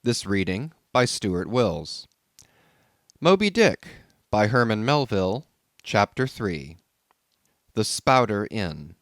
This reading by Stewart Wills. Moby Dick by Herman Melville, Chapter 3. The Spouter Inn.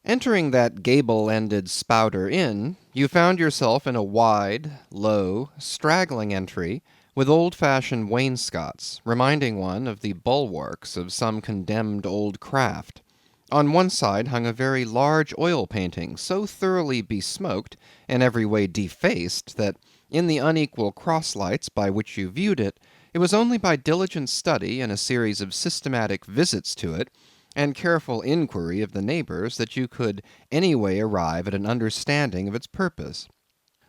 Entering that gable-ended Spouter Inn, you found yourself in a wide, low, straggling entry with old-fashioned wainscots, reminding one of the bulwarks of some condemned old craft. On one side hung a very large oil painting, so thoroughly besmoked and every way defaced that, in the unequal cross-lights by which you viewed it, it was only by diligent study and a series of systematic visits to it, and careful inquiry of the neighbors, that you could any way arrive at an understanding of its purpose.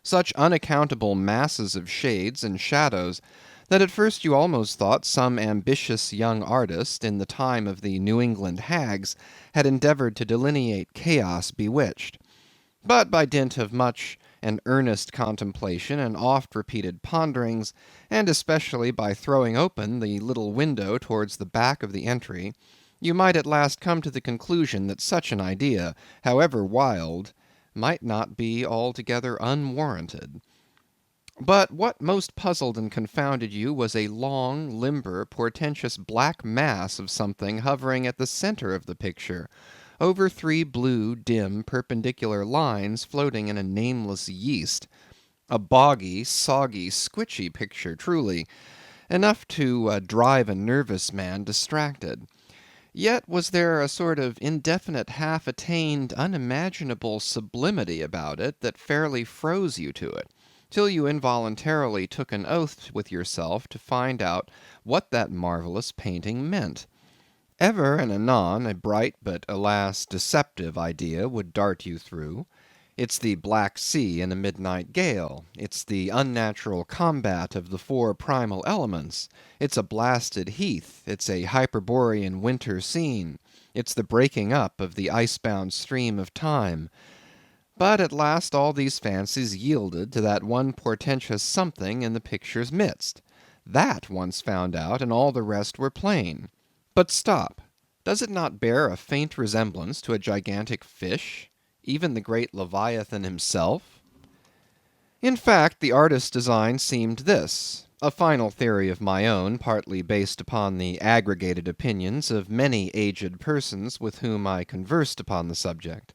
Such unaccountable masses of shades and shadows, that at first you almost thought some ambitious young artist, in the time of the New England hags, had endeavored to delineate chaos bewitched. But by dint of much and earnest contemplation and oft-repeated ponderings, and especially by throwing open the little window towards the back of the entry, you might at last come to the conclusion that such an idea, however wild, might not be altogether unwarranted. But what most puzzled and confounded you was a long, limber, portentous black mass of something hovering at the centre of the picture, over three blue, dim, perpendicular lines floating in a nameless yeast. A boggy, soggy, squitchy picture, truly, enough to drive a nervous man distracted. Yet was there a sort of indefinite, half-attained, unimaginable sublimity about it that fairly froze you to it, till you involuntarily took an oath with yourself to find out what that marvellous painting meant. Ever and anon a bright but, alas, deceptive idea would dart you through. It's the Black Sea in a midnight gale. It's the unnatural combat of the four primal elements. It's a blasted heath. It's a Hyperborean winter scene. It's the breaking up of the ice-bound stream of time. But at last all these fancies yielded to that one portentous something in the picture's midst. That once found out, and all the rest were plain. But stop, does it not bear a faint resemblance to a gigantic fish, even the great Leviathan himself? In fact, the artist's design seemed this, a final theory of my own, partly based upon the aggregated opinions of many aged persons with whom I conversed upon the subject.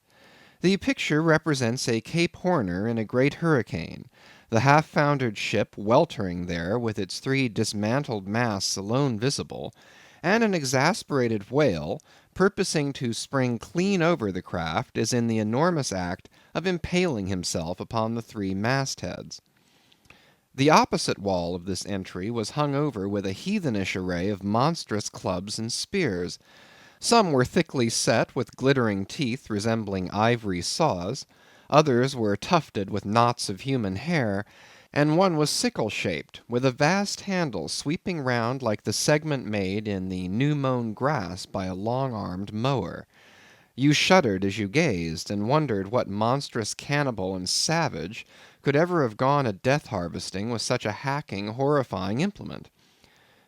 The picture represents a Cape Horner in a great hurricane, the half-foundered ship weltering there with its three dismantled masts alone visible, and an exasperated whale, purposing to spring clean over the craft, is in the enormous act of impaling himself upon the three mastheads. The opposite wall of this entry was hung over with a heathenish array of monstrous clubs and spears. Some were thickly set with glittering teeth resembling ivory saws, others were tufted with knots of human hair, and one was sickle-shaped, with a vast handle sweeping round like the segment made in the new-mown grass by a long-armed mower. You shuddered as you gazed, and wondered what monstrous cannibal and savage could ever have gone a death-harvesting with such a hacking, horrifying implement.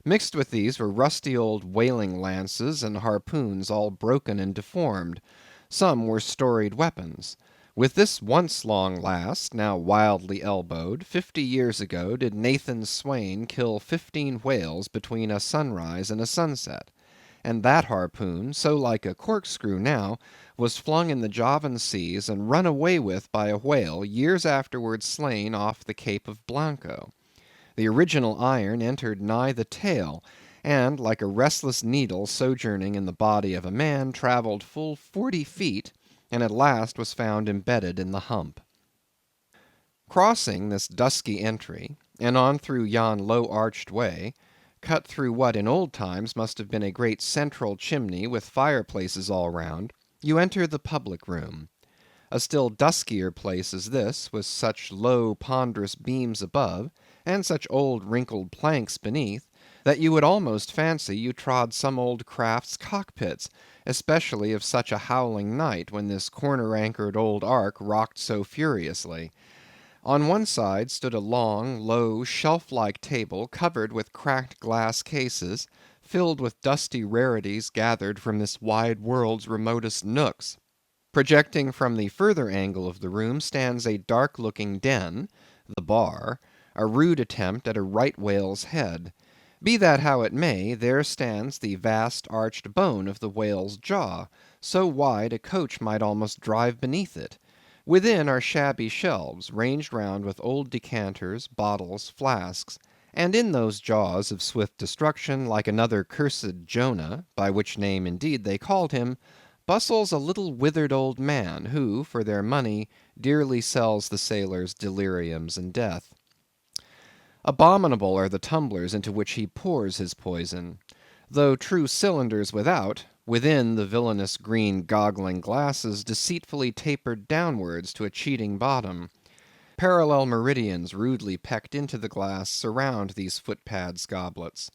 Mixed with these were rusty old whaling lances and harpoons all broken and deformed. Some were storied weapons. With this once-long last, now wildly elbowed, 50 years ago did Nathan Swain kill 15 whales between a sunrise and a sunset; and that harpoon, so like a corkscrew now, was flung in the Javan seas and run away with by a whale years afterwards slain off the Cape of Blanco. The original iron entered nigh the tail, and, like a restless needle sojourning in the body of a man, travelled full 40 feet, and at last was found embedded in the hump. Crossing this dusky entry, and on through yon low-arched way, cut through what in old times must have been a great central chimney with fireplaces all round, you enter the public room. A still duskier place is this, with such low ponderous beams above, and such old wrinkled planks beneath, that you would almost fancy you trod some old craft's cockpits, especially of such a howling night, when this corner-anchored old ark rocked so furiously. On one side stood a long, low, shelf-like table covered with cracked glass cases, filled with dusty rarities gathered from this wide world's remotest nooks. Projecting from the further angle of the room stands a dark-looking den, the bar, a rude attempt at a right whale's head. Be that how it may, there stands the vast arched bone of the whale's jaw, so wide a coach might almost drive beneath it. Within are shabby shelves, ranged round with old decanters, bottles, flasks, and in those jaws of swift destruction, like another cursed Jonah, by which name indeed they called him, bustles a little withered old man, who, for their money, dearly sells the sailors deliriums and death. Abominable are the tumblers into which he pours his poison. Though true cylinders without, within the villainous green goggling glasses deceitfully tapered downwards to a cheating bottom. Parallel meridians rudely pecked into the glass surround these footpads goblets.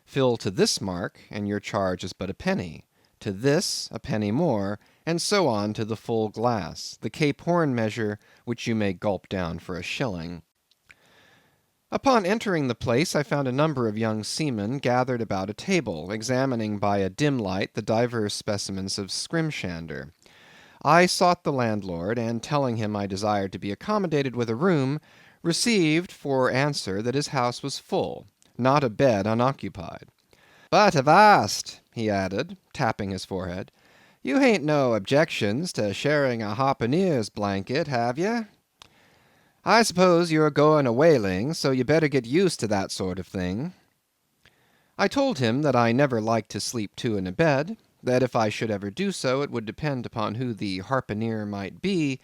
Fill to this mark, and your charge is but a penny. To this, a penny more, and so on to the full glass, the Cape Horn measure, which you may gulp down for a shilling. Upon entering the place, I found a number of young seamen gathered about a table, examining by a dim light the divers specimens of scrimshander. I sought the landlord, and telling him I desired to be accommodated with a room, received for answer that his house was full, not a bed unoccupied. "But avast," he added, tapping his forehead, "you hain't no objections to sharing a harpooneer's blanket, have ye? I suppose you're going a whaling, so you better get used to that sort of thing." I told him that I never liked to sleep two in a bed, that if I should ever do so, it would depend upon who the harpooneer might be,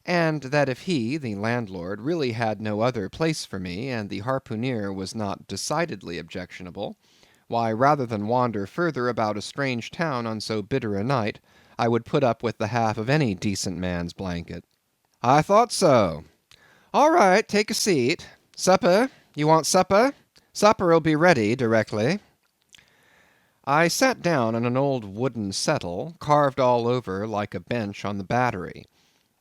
and that if he, the landlord, really had no other place for me, and the harpooneer was not decidedly objectionable, why, rather than wander further about a strange town on so bitter a night, I would put up with the half of any decent man's blanket. "I thought so. All right, take a seat. Supper? You want supper? Supper'll be ready directly." I sat down on an old wooden settle, carved all over like a bench on the battery.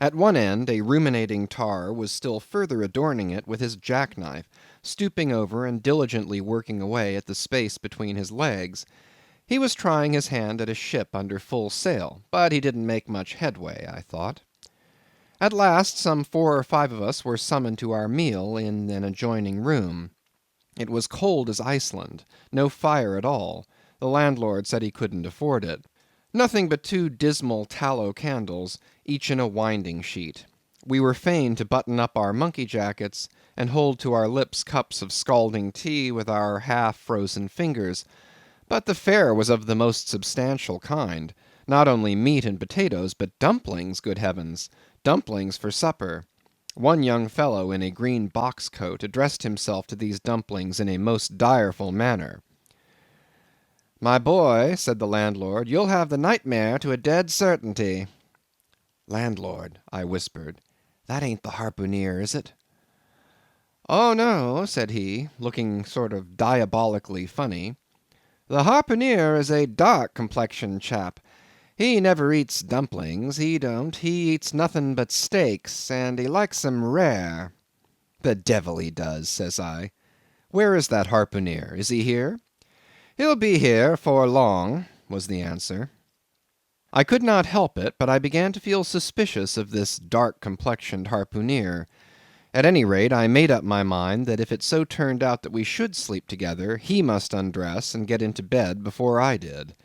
At one end, a ruminating tar was still further adorning it with his jackknife, stooping over and diligently working away at the space between his legs. He was trying his hand at a ship under full sail, but he didn't make much headway, I thought. At last, some 4 or 5 of us were summoned to our meal in an adjoining room. It was cold as Iceland, no fire at all. The landlord said he couldn't afford it. Nothing but 2 dismal tallow candles, each in a winding sheet. We were fain to button up our monkey jackets, and hold to our lips cups of scalding tea with our half-frozen fingers. But the fare was of the most substantial kind. Not only meat and potatoes, but dumplings, good heavens! Dumplings for supper. One young fellow in a green box coat addressed himself to these dumplings in a most direful manner. "My boy," said the landlord, "you'll have the nightmare to a dead certainty." "Landlord," I whispered, "that ain't the harpooneer, is it?" "Oh no," said he, looking sort of diabolically funny. "The harpooneer is a dark complexioned chap. He never eats dumplings, he don't. He eats nothing but steaks, and he likes 'em rare." "The devil he does," says I. "Where is that harpooneer? Is he here?" "He'll be here afore long," was the answer. I could not help it, but I began to feel suspicious of this dark complexioned harpooneer. At any rate, I made up my mind that if it so turned out that we should sleep together, he must undress and get into bed before I did.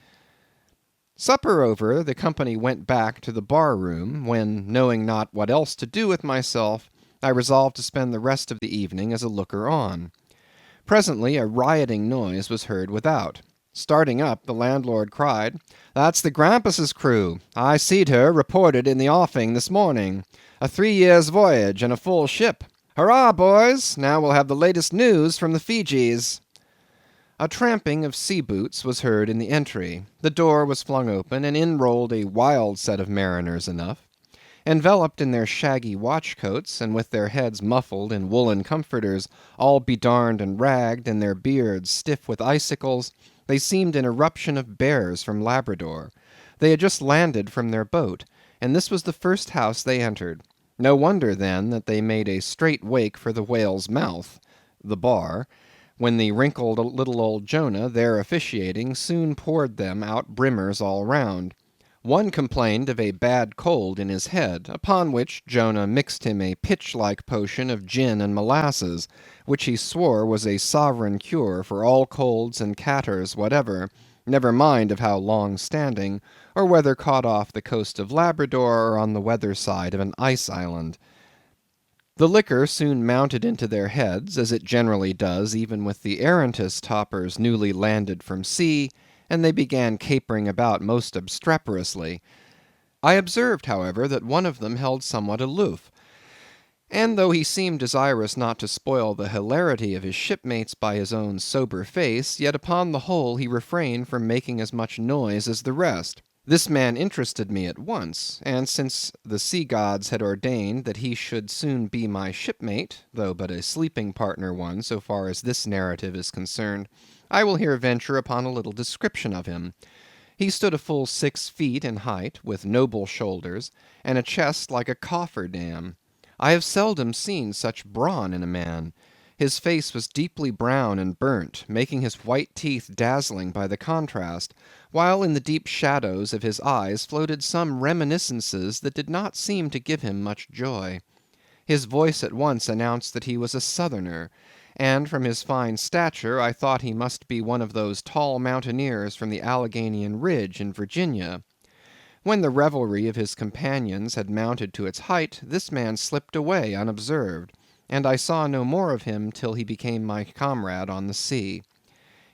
Supper over, the company went back to the bar room, when, knowing not what else to do with myself, I resolved to spend the rest of the evening as a looker on. Presently a rioting noise was heard without. Starting up, the landlord cried, "That's the Grampus's crew. I seed her reported in the offing this morning. A 3 years' voyage, and a full ship. Hurrah, boys! Now we'll have the latest news from the Fijis." A tramping of sea boots was heard in the entry. The door was flung open, and in rolled a wild set of mariners enough. Enveloped in their shaggy watch coats, and with their heads muffled in woolen comforters, all bedarned and ragged, and their beards stiff with icicles, they seemed an eruption of bears from Labrador. They had just landed from their boat, and this was the first house they entered. No wonder, then, that they made a straight wake for the whale's mouth, the bar, when the wrinkled little old Jonah, there officiating, soon poured them out brimmers all round. One complained of a bad cold in his head, upon which Jonah mixed him a pitch-like potion of gin and molasses, which he swore was a sovereign cure for all colds and catarrhs whatever, never mind of how long-standing, or whether caught off the coast of Labrador or on the weather side of an ice island. The liquor soon mounted into their heads, as it generally does even with the arrantest topers newly landed from sea, and they began capering about most obstreperously. I observed, however, that one of them held somewhat aloof, and though he seemed desirous not to spoil the hilarity of his shipmates by his own sober face, yet upon the whole he refrained from making as much noise as the rest. This man interested me at once, and since the sea gods had ordained that he should soon be my shipmate, though but a sleeping partner one so far as this narrative is concerned, I will here venture upon a little description of him. He stood a full 6 feet in height, with noble shoulders, and a chest like a coffer-dam. I have seldom seen such brawn in a man. His face was deeply brown and burnt, making his white teeth dazzling by the contrast, while in the deep shadows of his eyes floated some reminiscences that did not seem to give him much joy. His voice at once announced that he was a Southerner, and from his fine stature I thought he must be one of those tall mountaineers from the Alleghanian Ridge in Virginia. When the revelry of his companions had mounted to its height, this man slipped away unobserved, and I saw no more of him till he became my comrade on the sea.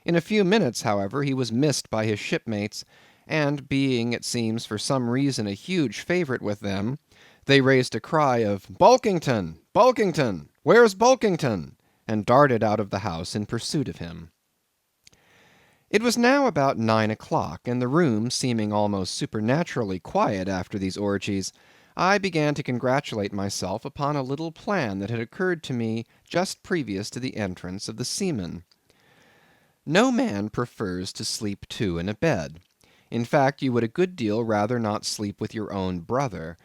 In a few minutes, however, he was missed by his shipmates, and being, it seems, for some reason a huge favourite with them, they raised a cry of "Bulkington! Bulkington! Where's Bulkington?" and darted out of the house in pursuit of him. It was now about 9 o'clock, and the room seeming almost supernaturally quiet after these orgies, I began to congratulate myself upon a little plan that had occurred to me just previous to the entrance of the seamen. No man prefers to sleep two in a bed. In fact, you would a good deal rather not sleep with your own brother.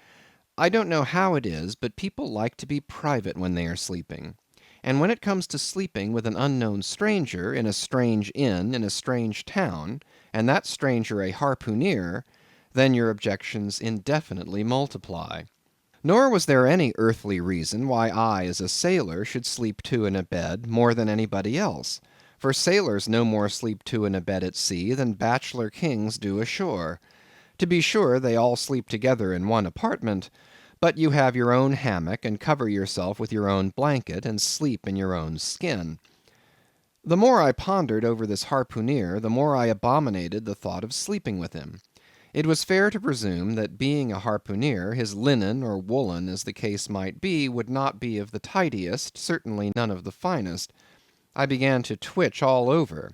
I don't know how it is, but people like to be private when they are sleeping. And when it comes to sleeping with an unknown stranger, in a strange inn, in a strange town, and that stranger a harpooner, then your objections indefinitely multiply. Nor was there any earthly reason why I, as a sailor, should sleep two in a bed more than anybody else, for sailors no more sleep two in a bed at sea than bachelor kings do ashore. To be sure, they all sleep together in one apartment, but you have your own hammock, and cover yourself with your own blanket, and sleep in your own skin. The more I pondered over this harpooner, the more I abominated the thought of sleeping with him. It was fair to presume that being a harpooner, his linen or woolen, as the case might be, would not be of the tidiest, certainly none of the finest. I began to twitch all over.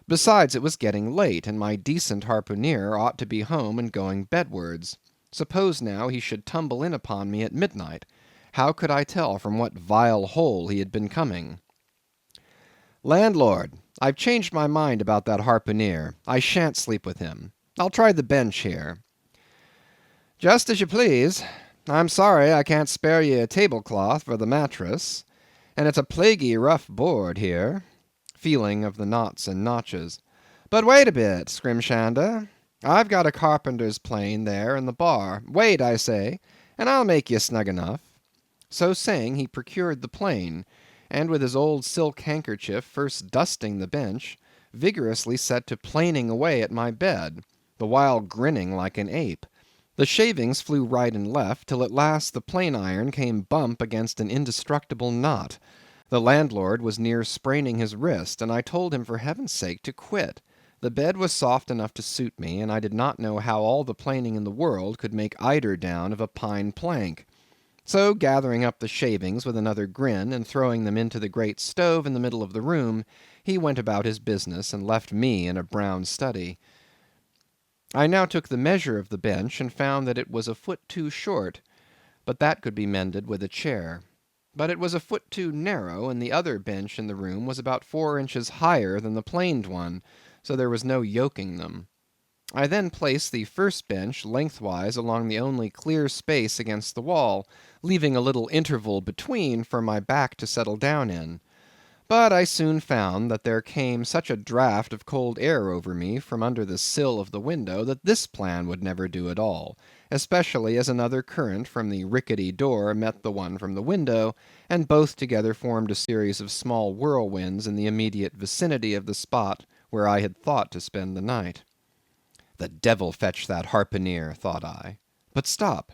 Besides, it was getting late, and my decent harpooner ought to be home and going bedwards. Suppose now he should tumble in upon me at midnight. How could I tell from what vile hole he had been coming? "Landlord, I've changed my mind about that harpooner. I shan't sleep with him. I'll try the bench here." "Just as you please. I'm sorry I can't spare ye a tablecloth for the mattress, and it's a plaguey rough board here," feeling of the knots and notches. "But wait a bit, Scrimshander. I've got a carpenter's plane there in the bar. Wait, I say, and I'll make ye snug enough." So saying, he procured the plane, and with his old silk handkerchief first dusting the bench, vigorously set to planing away at my bed, the while grinning like an ape. The shavings flew right and left, till at last the plane iron came bump against an indestructible knot. The landlord was near spraining his wrist, and I told him for heaven's sake to quit. The bed was soft enough to suit me, and I did not know how all the planing in the world could make eider down of a pine plank. So gathering up the shavings with another grin, and throwing them into the great stove in the middle of the room, he went about his business, and left me in a brown study. I now took the measure of the bench, and found that it was a foot too short, but that could be mended with a chair. But it was a foot too narrow, and the other bench in the room was about 4 inches higher than the planed one, so there was no yoking them. I then placed the first bench lengthwise along the only clear space against the wall, leaving a little interval between for my back to settle down in. But I soon found that there came such a draught of cold air over me from under the sill of the window that this plan would never do at all, especially as another current from the rickety door met the one from the window, and both together formed a series of small whirlwinds in the immediate vicinity of the spot where I had thought to spend the night. The devil fetch that harpooner, thought I. But stop,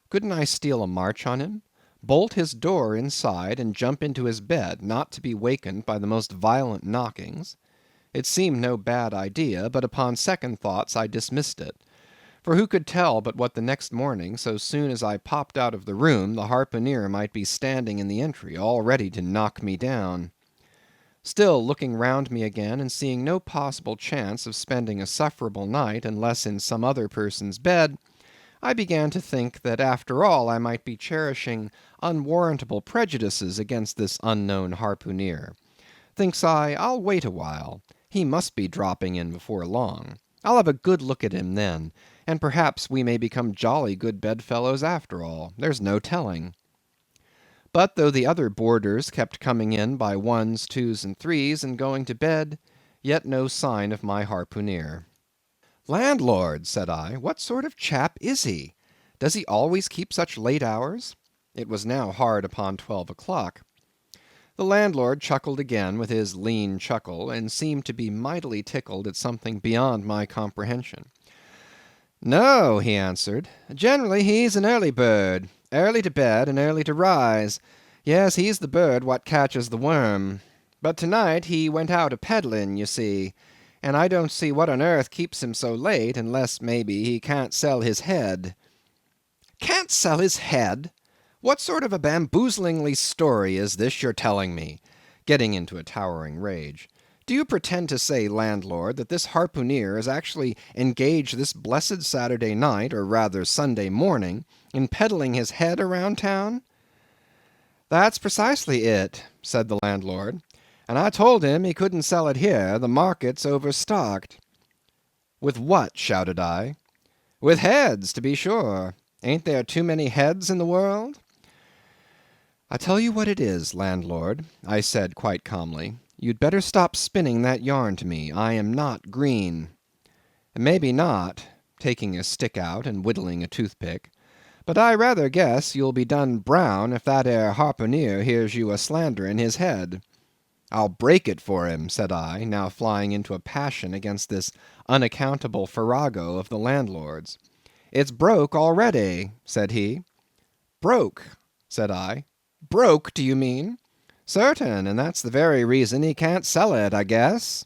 couldn't I steal a march on him? Bolt his door inside, and jump into his bed, not to be wakened by the most violent knockings? It seemed no bad idea, but upon second thoughts I dismissed it. For who could tell but what the next morning, so soon as I popped out of the room, the harpooner might be standing in the entry, all ready to knock me down? Still, looking round me again, and seeing no possible chance of spending a sufferable night unless in some other person's bed, I began to think that after all I might be cherishing unwarrantable prejudices against this unknown harpooner. Thinks I, I'll wait a while. He must be dropping in before long. I'll have a good look at him then, and perhaps we may become jolly good bedfellows after all. There's no telling. But though the other boarders kept coming in by ones, twos, and threes, and going to bed, yet no sign of my harpooner. "Landlord," said I, "what sort of chap is he? Does he always keep such late hours?" It was now hard upon 12 o'clock. The landlord chuckled again with his lean chuckle, and seemed to be mightily tickled at something beyond my comprehension. "No," he answered, "generally he's an early bird, early to bed and early to rise. Yes, he's the bird what catches the worm. But to-night he went out a-peddling, you see, and I don't see what on earth keeps him so late, unless, maybe, he can't sell his head." "Can't sell his head? What sort of a bamboozlingly story is this you're telling me?" getting into a towering rage. "Do you pretend to say, landlord, that this harpooner is actually engaged this blessed Saturday night, or rather Sunday morning, in peddling his head around town?" "That's precisely it," said the landlord, "and I told him he couldn't sell it here, the market's overstocked." "With what?" shouted I. "With heads, to be sure. Ain't there too many heads in the world?" "I tell you what it is, landlord," I said quite calmly, "you'd better stop spinning that yarn to me. I am not green." "Maybe not," taking a stick out and whittling a toothpick, "but I rather guess you'll be done brown if that ere harpooner hears you a-slandering his head." "I'll break it for him," said I, now flying into a passion against this unaccountable farrago of the landlord's. "It's broke already," said he. "Broke," said I. "Broke, do you mean?" "Certain, and that's the very reason he can't sell it, I guess."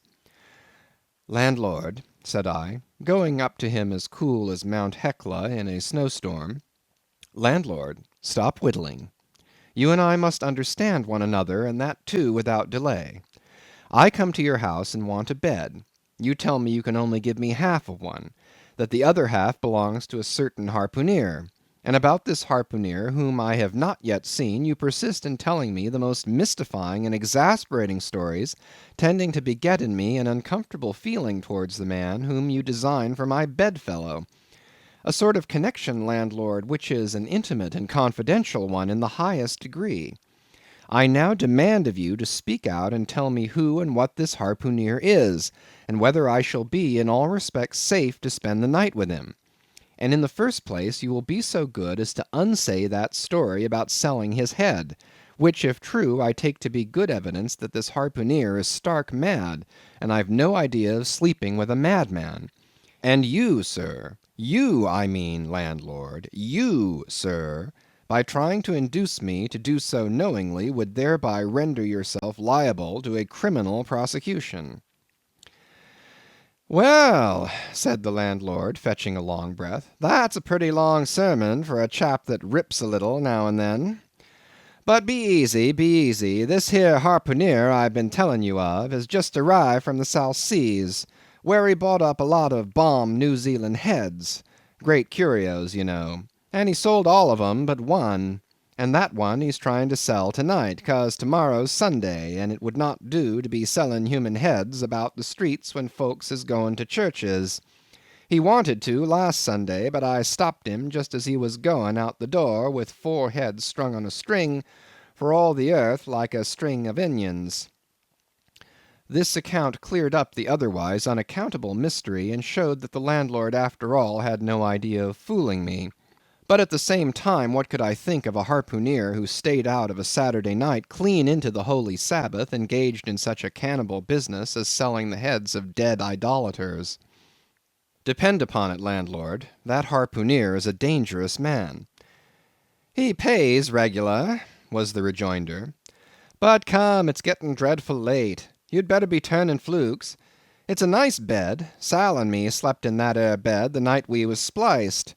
"Landlord," said I, going up to him as cool as Mount Hecla in a snowstorm, "landlord, stop whittling. You and I must understand one another, and that too without delay. I come to your house and want a bed. You tell me you can only give me half of one, that the other half belongs to a certain harpooner, and about this harpooner, whom I have not yet seen, you persist in telling me the most mystifying and exasperating stories, tending to beget in me an uncomfortable feeling towards the man whom you design for my bedfellow. A sort of connection, landlord, which is an intimate and confidential one in the highest degree. I now demand of you to speak out and tell me who and what this harpooner is, and whether I shall be in all respects safe to spend the night with him. And in the first place, you will be so good as to unsay that story about selling his head, which, if true, I take to be good evidence that this harpooner is stark mad, and I've no idea of sleeping with a madman. And you, sir, you, I mean, landlord, you, sir, by trying to induce me to do so knowingly, would thereby render yourself liable to a criminal prosecution." "Well," said the landlord, fetching a long breath, "that's a pretty long sermon for a chap that rips a little now and then. But be easy, be easy. This here harpooner I've been telling you of has just arrived from the South Seas, where he bought up a lot of bomb New Zealand heads, great curios, you know, and he sold all of 'em but one, and that one he's trying to sell to-night, 'cause to-morrow's Sunday, and it would not do to be selling human heads about the streets when folks is going to churches. He wanted to last Sunday, but I stopped him just as he was going out the door with 4 heads strung on a string, for all the earth like a string of onions. This account cleared up the otherwise unaccountable mystery, and showed that the landlord after all had no idea of fooling me. But at the same time, what could I think of a harpooneer who stayed out of a Saturday night clean into the holy Sabbath, engaged in such a cannibal business as selling the heads of dead idolaters? Depend upon it, landlord, that harpooneer is a dangerous man. He pays regular, was the rejoinder. But come, it's getting dreadful late. You'd better be turning flukes. It's a nice bed. Sal and me slept in that ere bed the night we was spliced.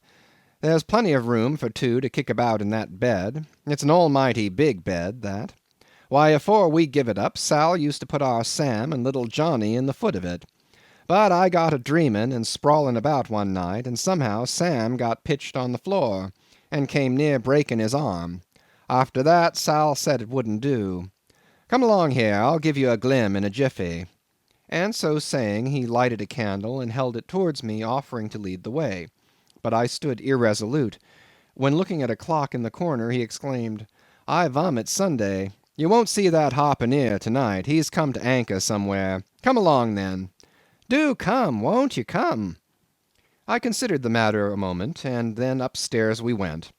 There's plenty of room for two to kick about in that bed. It's an almighty big bed, that. Why, afore we give it up, Sal used to put our Sam and little Johnny in the foot of it. But I got a dreaming and sprawling about one night, and somehow Sam got pitched on the floor, and came near breaking his arm. After that, Sal said it wouldn't do. Come along here, I'll give you a glim in a jiffy. And so saying, he lighted a candle and held it towards me, offering to lead the way. But I stood irresolute. When looking at a clock in the corner, he exclaimed, I vomit Sunday. You won't see that harpooneer tonight. He's come to anchor somewhere. Come along then. Do come, won't you come? I considered the matter a moment, and then upstairs we went.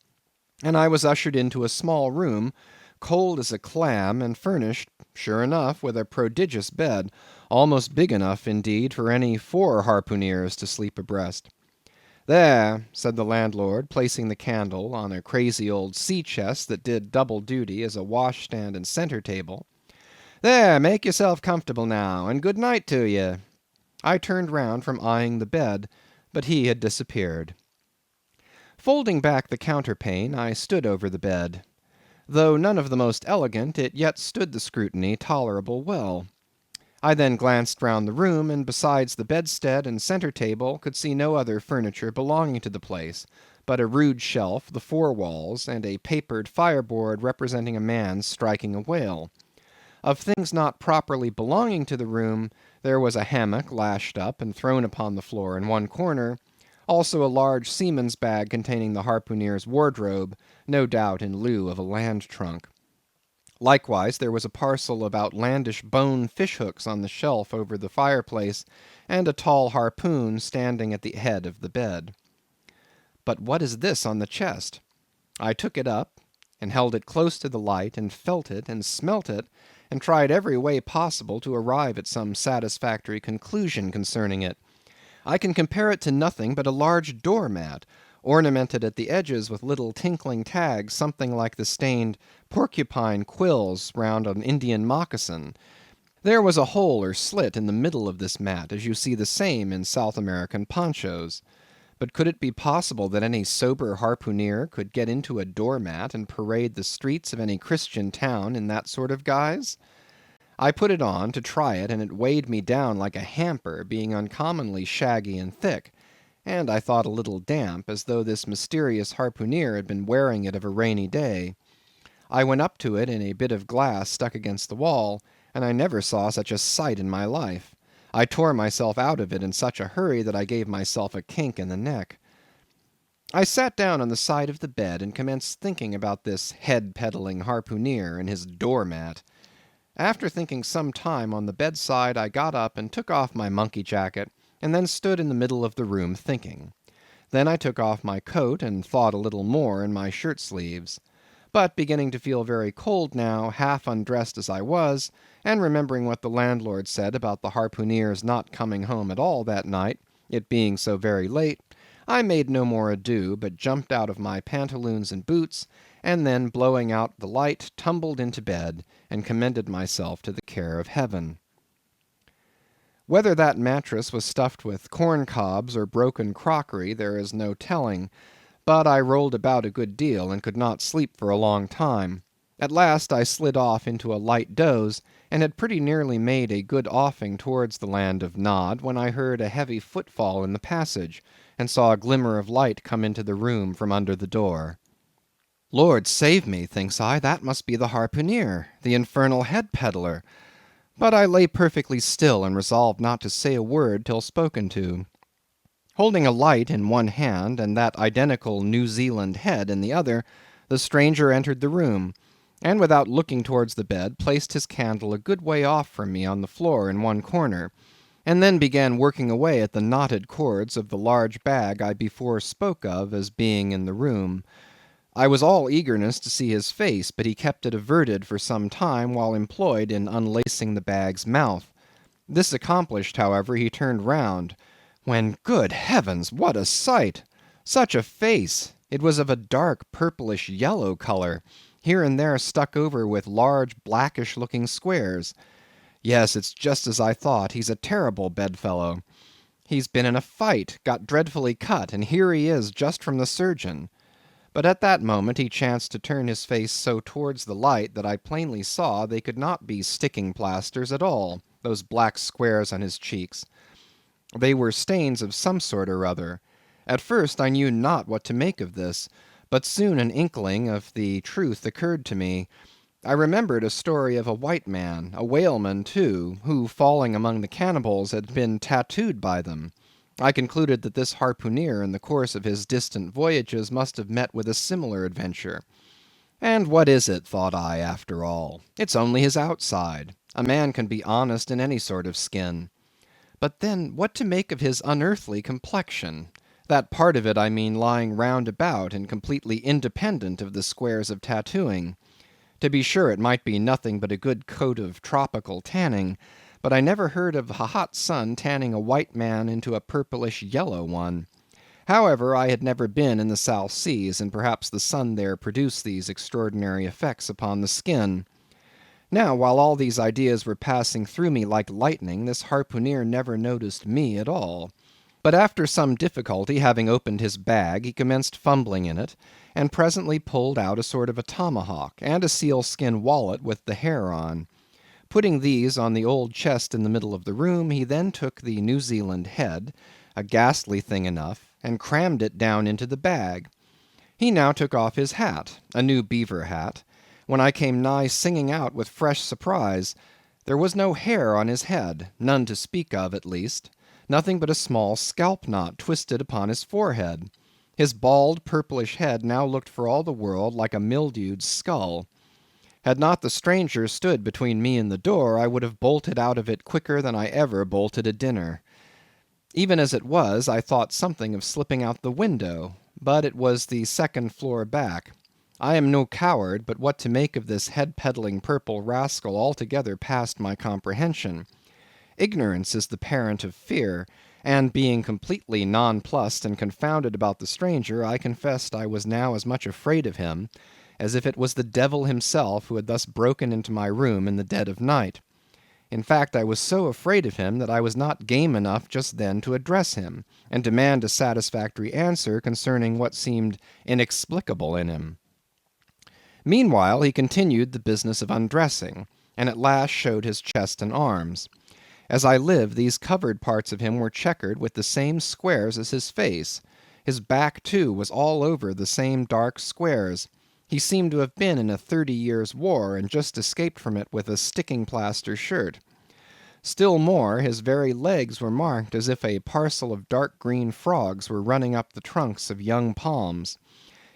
And I was ushered into a small room, cold as a clam, and furnished, sure enough, with a prodigious bed, almost big enough, indeed, for any 4 harpooneers to sleep abreast. There, said the landlord, placing the candle on a crazy old sea-chest that did double duty as a washstand and centre table. There, make yourself comfortable now, and good night to ye. I turned round from eyeing the bed, but he had disappeared. Folding back the counterpane, I stood over the bed. Though none of the most elegant, it yet stood the scrutiny tolerable well. I then glanced round the room, and besides the bedstead and centre table, could see no other furniture belonging to the place, but a rude shelf, the 4 walls, and a papered fireboard representing a man striking a whale. Of things not properly belonging to the room, there was a hammock lashed up and thrown upon the floor in one corner, also a large seaman's bag containing the harpooneer's wardrobe, no doubt in lieu of a land trunk. Likewise, there was a parcel of outlandish bone fish-hooks on the shelf over the fireplace, and a tall harpoon standing at the head of the bed. But what is this on the chest? I took it up, and held it close to the light, and felt it, and smelt it, and tried every way possible to arrive at some satisfactory conclusion concerning it. I can compare it to nothing but a large door-mat, ornamented at the edges with little tinkling tags, something like the stained porcupine quills round an Indian moccasin. There was a hole or slit in the middle of this mat, as you see the same in South American ponchos. But could it be possible that any sober harpooneer could get into a door-mat and parade the streets of any Christian town in that sort of guise? I put it on to try it, and it weighed me down like a hamper, being uncommonly shaggy and thick, and I thought a little damp, as though this mysterious harpooneer had been wearing it of a rainy day. I went up to it in a bit of glass stuck against the wall, and I never saw such a sight in my life. I tore myself out of it in such a hurry that I gave myself a kink in the neck. I sat down on the side of the bed and commenced thinking about this head-peddling harpooneer and his door-mat. After thinking some time on the bedside, I got up and took off my monkey jacket, and then stood in the middle of the room thinking. Then I took off my coat and thought a little more in my shirt sleeves. But beginning to feel very cold now, half undressed as I was, and remembering what the landlord said about the harpooneer's not coming home at all that night, it being so very late, I made no more ado, but jumped out of my pantaloons and boots, and then blowing out the light, tumbled into bed, and commended myself to the care of heaven. Whether that mattress was stuffed with corn cobs or broken crockery, there is no telling, but I rolled about a good deal, and could not sleep for a long time. At last I slid off into a light doze, and had pretty nearly made a good offing towards the land of Nod, when I heard a heavy footfall in the passage, and saw a glimmer of light come into the room from under the door. Lord save me, thinks I, that must be the harpooneer, the infernal head-peddler. But I lay perfectly still, and resolved not to say a word till spoken to. Holding a light in one hand, and that identical New Zealand head in the other, the stranger entered the room, and without looking towards the bed, placed his candle a good way off from me on the floor in one corner, and then began working away at the knotted cords of the large bag I before spoke of as being in the room. I was all eagerness to see his face, but he kept it averted for some time while employed in unlacing the bag's mouth. This accomplished, however, he turned round, when, good heavens, what a sight! Such a face! It was of a dark purplish yellow colour, here and there stuck over with large blackish looking squares. Yes, it's just as I thought, he's a terrible bedfellow. He's been in a fight, got dreadfully cut, and here he is just from the surgeon. But at that moment he chanced to turn his face so towards the light that I plainly saw they could not be sticking plasters at all, those black squares on his cheeks. They were stains of some sort or other. At first I knew not what to make of this, but soon an inkling of the truth occurred to me. I remembered a story of a white man, a whaleman too, who falling among the cannibals had been tattooed by them. I concluded that this harpooner in the course of his distant voyages must have met with a similar adventure. And what is it, thought I, after all? It's only his outside. A man can be honest in any sort of skin. But then what to make of his unearthly complexion? That part of it, I mean, lying round about and completely independent of the squares of tattooing. To be sure, it might be nothing but a good coat of tropical tanning, but I never heard of a hot sun tanning a white man into a purplish yellow one. However, I had never been in the South Seas, and perhaps the sun there produced these extraordinary effects upon the skin. Now, while all these ideas were passing through me like lightning, this harpooner never noticed me at all. But after some difficulty, having opened his bag, he commenced fumbling in it, and presently pulled out a sort of a tomahawk, and a sealskin wallet with the hair on. Putting these on the old chest in the middle of the room, he then took the New Zealand head, a ghastly thing enough, and crammed it down into the bag. He now took off his hat, a new beaver hat, when I came nigh singing out with fresh surprise. There was no hair on his head, none to speak of at least, nothing but a small scalp knot twisted upon his forehead. His bald purplish head now looked for all the world like a mildewed skull. Had not the stranger stood between me and the door, I would have bolted out of it quicker than I ever bolted a dinner. Even as it was, I thought something of slipping out the window, but it was the second floor back. I am no coward, but what to make of this head-peddling purple rascal altogether passed my comprehension. Ignorance is the parent of fear, and being completely nonplussed and confounded about the stranger, I confessed I was now as much afraid of him as if it was the devil himself who had thus broken into my room in the dead of night. In fact, I was so afraid of him that I was not game enough just then to address him, and demand a satisfactory answer concerning what seemed inexplicable in him. Meanwhile he continued the business of undressing, and at last showed his chest and arms. As I live, these covered parts of him were checkered with the same squares as his face. His back, too, was all over the same dark squares. He seemed to have been in a 30 years' war, and just escaped from it with a sticking plaster shirt. Still more, his very legs were marked as if a parcel of dark green frogs were running up the trunks of young palms.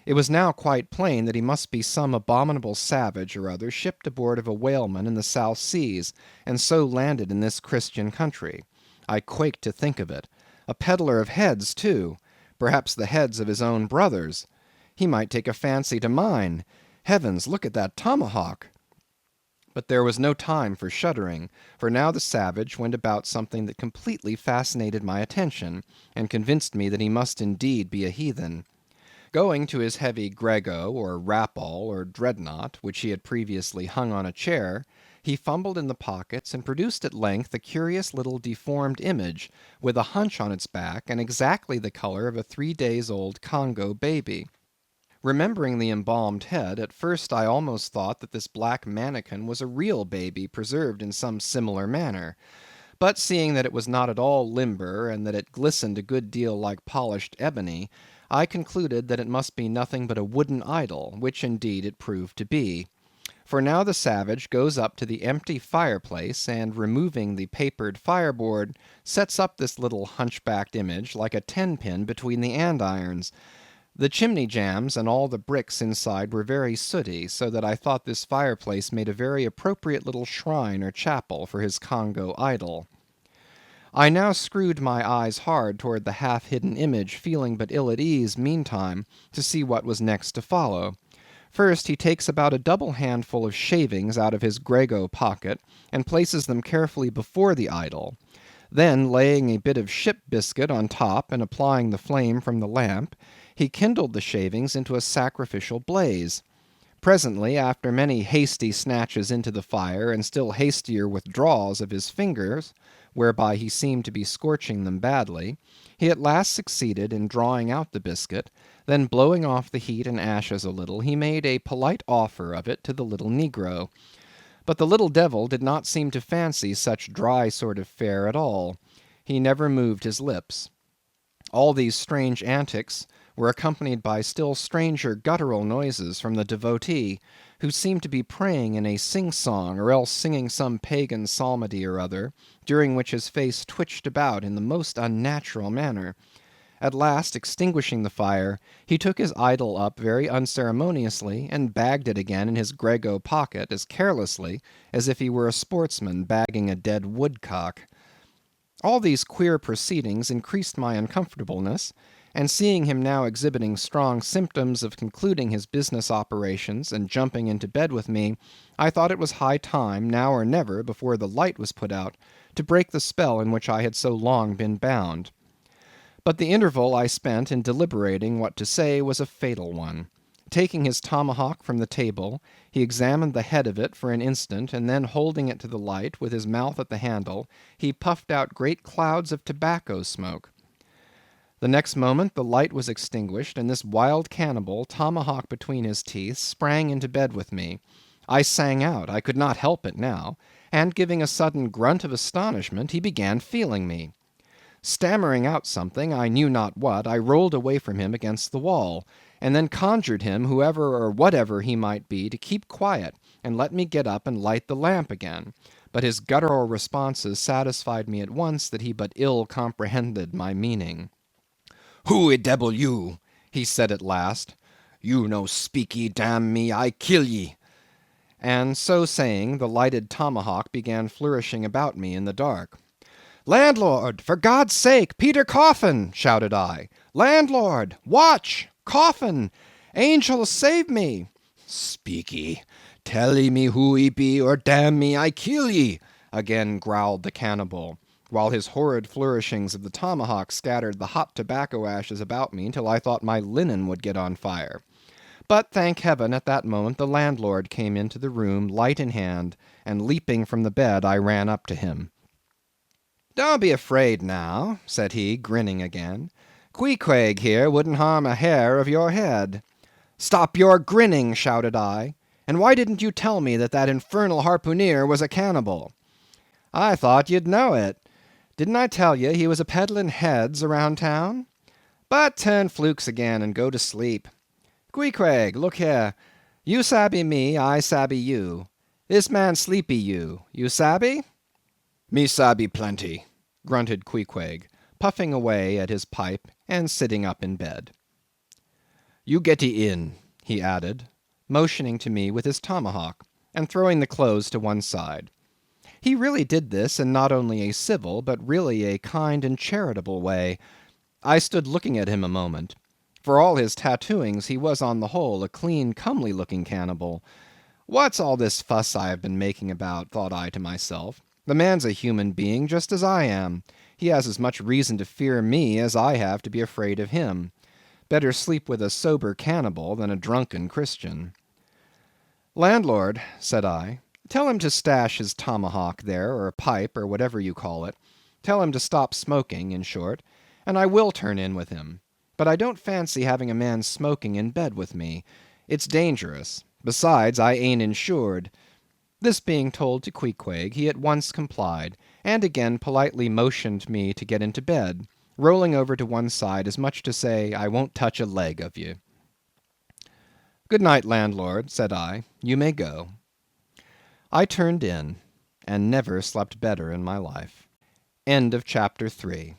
It was now quite plain that he must be some abominable savage or other shipped aboard of a whaleman in the South Seas, and so landed in this Christian country. I quaked to think of it. A peddler of heads, too. Perhaps the heads of his own brothers. He might take a fancy to mine. Heavens, look at that tomahawk! But there was no time for shuddering, for now the savage went about something that completely fascinated my attention, and convinced me that he must indeed be a heathen. Going to his heavy grego, or rapall, or dreadnought, which he had previously hung on a chair, he fumbled in the pockets, and produced at length a curious little deformed image, with a hunch on its back, and exactly the colour of a 3 days old Congo baby. Remembering the embalmed head, at first I almost thought that this black manikin was a real baby preserved in some similar manner. But seeing that it was not at all limber, and that it glistened a good deal like polished ebony, I concluded that it must be nothing but a wooden idol, which indeed it proved to be. For now the savage goes up to the empty fireplace, and removing the papered fireboard, sets up this little hunchbacked image like a 10-pin between the andirons. The chimney jambs and all the bricks inside were very sooty, so that I thought this fireplace made a very appropriate little shrine or chapel for his Congo idol. I now screwed my eyes hard toward the half-hidden image, feeling but ill at ease, meantime, to see what was next to follow. First, he takes about a double handful of shavings out of his grego pocket, and places them carefully before the idol. Then, laying a bit of ship biscuit on top, and applying the flame from the lamp, he kindled the shavings into a sacrificial blaze. Presently, after many hasty snatches into the fire, and still hastier withdrawals of his fingers, whereby he seemed to be scorching them badly, he at last succeeded in drawing out the biscuit, then blowing off the heat and ashes a little, he made a polite offer of it to the little negro. But the little devil did not seem to fancy such dry sort of fare at all. He never moved his lips. All these strange antics were accompanied by still stranger guttural noises from the devotee, who seemed to be praying in a sing-song, or else singing some pagan psalmody or other, during which his face twitched about in the most unnatural manner. At last, extinguishing the fire, he took his idol up very unceremoniously, and bagged it again in his grego pocket as carelessly as if he were a sportsman bagging a dead woodcock. All these queer proceedings increased my uncomfortableness, and seeing him now exhibiting strong symptoms of concluding his business operations and jumping into bed with me, I thought it was high time, now or never, before the light was put out, to break the spell in which I had so long been bound. But the interval I spent in deliberating what to say was a fatal one. Taking his tomahawk from the table, he examined the head of it for an instant, and then holding it to the light, with his mouth at the handle, he puffed out great clouds of tobacco smoke. The next moment the light was extinguished, and this wild cannibal, tomahawk between his teeth, sprang into bed with me. I sang out, I could not help it now, and giving a sudden grunt of astonishment, he began feeling me. Stammering out something, I knew not what, I rolled away from him against the wall, and then conjured him, whoever or whatever he might be, to keep quiet, and let me get up and light the lamp again. But his guttural responses satisfied me at once that he but ill comprehended my meaning. "Who debble you?" he said at last. "You no speaky, damn me, I kill ye." And so saying, the lighted tomahawk began flourishing about me in the dark. "Landlord, for God's sake, Peter Coffin!" shouted I. "Landlord! Watch! Coffin! Angel, save me!" "Speaky! Tell ye me who ye be, or damn me, I kill ye!" again growled the cannibal, while his horrid flourishings of the tomahawk scattered the hot tobacco ashes about me till I thought my linen would get on fire. But, thank heaven, at that moment the landlord came into the room, light in hand, and leaping from the bed, I ran up to him. "Don't be afraid now," said he, grinning again. "Queequeg here wouldn't harm a hair of your head." "Stop your grinning," shouted I. "And why didn't you tell me that infernal harpooner was a cannibal?" "I thought you'd know it. Didn't I tell ye he was a peddling heads around town? But turn flukes again and go to sleep. Queequeg, look here. You sabby me, I sabby you. This man sleepy you. You sabby?" "Me sabby plenty," grunted Queequeg, puffing away at his pipe and sitting up in bed. "You getty in," he added, motioning to me with his tomahawk, and throwing the clothes to one side. He really did this in not only a civil, but really a kind and charitable way. I stood looking at him a moment. For all his tattooings, he was on the whole a clean, comely looking cannibal. What's all this fuss I have been making about, thought I to myself. The man's a human being just as I am. He has as much reason to fear me as I have to be afraid of him. Better sleep with a sober cannibal than a drunken Christian. "Landlord," said I, "tell him to stash his tomahawk there, or pipe, or whatever you call it. Tell him to stop smoking, in short, and I will turn in with him. But I don't fancy having a man smoking in bed with me. It's dangerous. Besides, I ain't insured." This being told to Queequeg, he at once complied, and again politely motioned me to get into bed, rolling over to one side as much to say, "I won't touch a leg of you." "Good night, landlord," said I. "You may go." I turned in, and never slept better in my life. End of chapter 3.